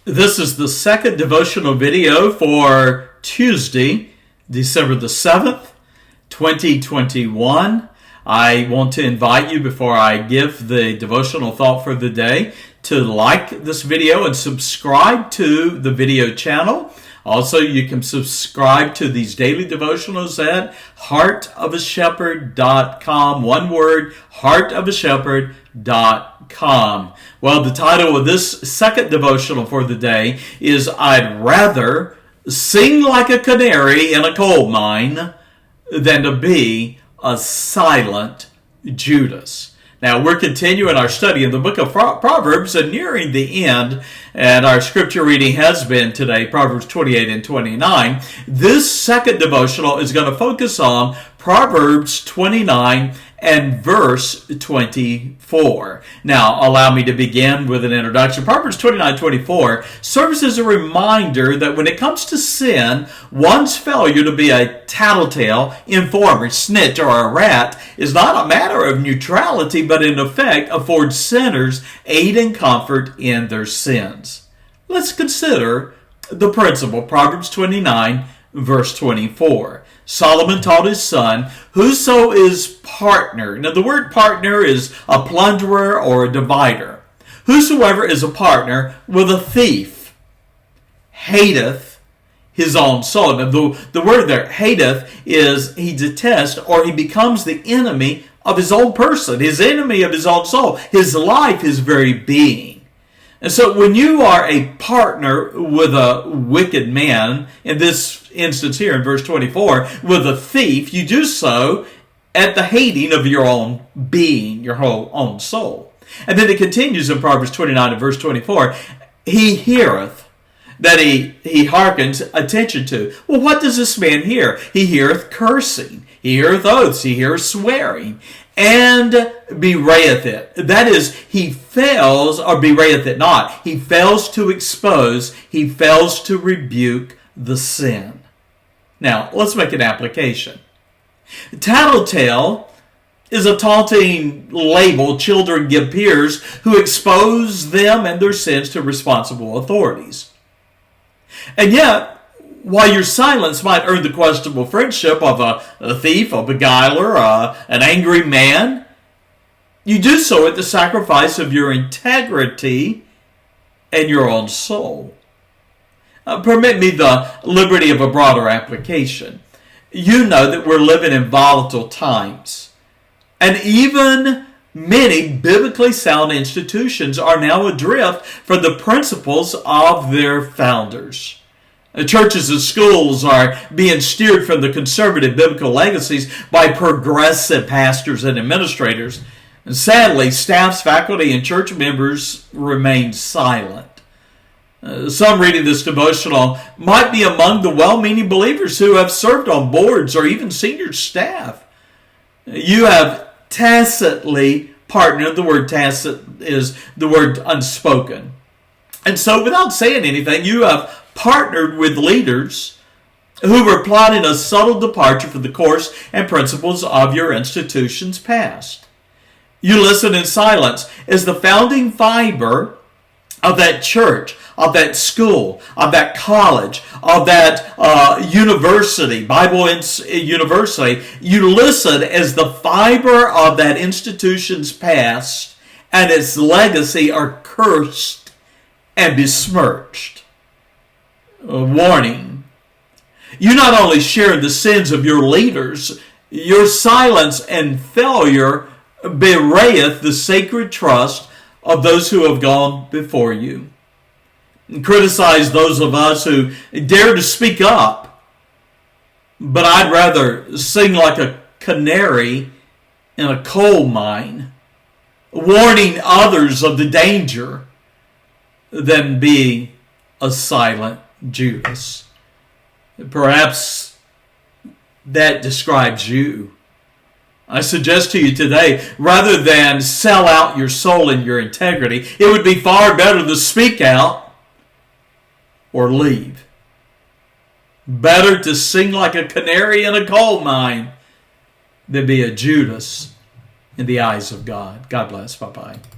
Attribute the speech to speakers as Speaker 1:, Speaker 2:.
Speaker 1: This is the second devotional video for Tuesday, December the 7th, 2021. I want to invite you, before I give the devotional thought for the day, to like this video and subscribe to the video channel. Also, you can subscribe to these daily devotionals at heartofashepherd.com. One word, heartofashepherd.com. Well, the title of this second devotional for the day is I'd rather sing like a canary in a coal mine than to be a silent Judas. Now, we're continuing our study in the book of Proverbs and nearing the end, and our scripture reading has been today, Proverbs 28 and 29. This second devotional is going to focus on Proverbs 29 and verse 24. Now, allow me to begin with an introduction. Proverbs 29:24 serves as a reminder that when it comes to sin, one's failure to be a tattletale, informer, snitch, or a rat is not a matter of neutrality, but in effect affords sinners aid and comfort in their sins. Let's consider the principle. Proverbs 29, verse 24. Solomon taught his son, whoso is partner. Now the word partner is a plunderer or a divider. Whosoever is a partner with a thief hateth his own soul. Now the word there, hateth, is he detests or he becomes the enemy of his own person, his enemy of his own soul, his life, his very being. And so when you are a partner with a wicked man, in this instance here in verse 24, with a thief, you do so at the hating of your own being, your whole own soul. And then it continues in Proverbs 29 and verse 24, he heareth, that he hearkens attention to. Well, what does this man hear? He heareth cursing, he heareth oaths, he heareth swearing, and bewrayeth it. That is, he fails, or bewrayeth it not. He fails to expose, he fails to rebuke the sin. Now, let's make an application. Tattletale is a taunting label children give peers who expose them and their sins to responsible authorities. And yet, while your silence might earn the questionable friendship of a thief, a beguiler, an angry man, you do so at the sacrifice of your integrity and your own soul. Permit me the liberty of a broader application. You know that we're living in volatile times, and even many biblically sound institutions are now adrift from the principles of their founders. Churches and schools are being steered from the conservative biblical legacies by progressive pastors and administrators. And sadly, staffs, faculty, and church members remain silent. Some reading this devotional might be among the well-meaning believers who have served on boards or even senior staff. You have tacitly partnered. The word tacit is the word unspoken. And so without saying anything, you have partnered with leaders who were plotting a subtle departure from the course and principles of your institution's past. You listen in silence as the founding fiber of that church, of that school, of that college, of that university, Bible University. You listen as the fiber of that institution's past and its legacy are cursed and besmirched. A warning. You not only share the sins of your leaders, your silence and failure bewrayeth the sacred trust of those who have gone before you. And criticize those of us who dare to speak up, but I'd rather sing like a canary in a coal mine, warning others of the danger, than be a silent Judas. Perhaps that describes you. I suggest to you today, rather than sell out your soul and your integrity, it would be far better to speak out or leave. Better to sing like a canary in a coal mine than be a Judas in the eyes of God. God bless. Bye-bye.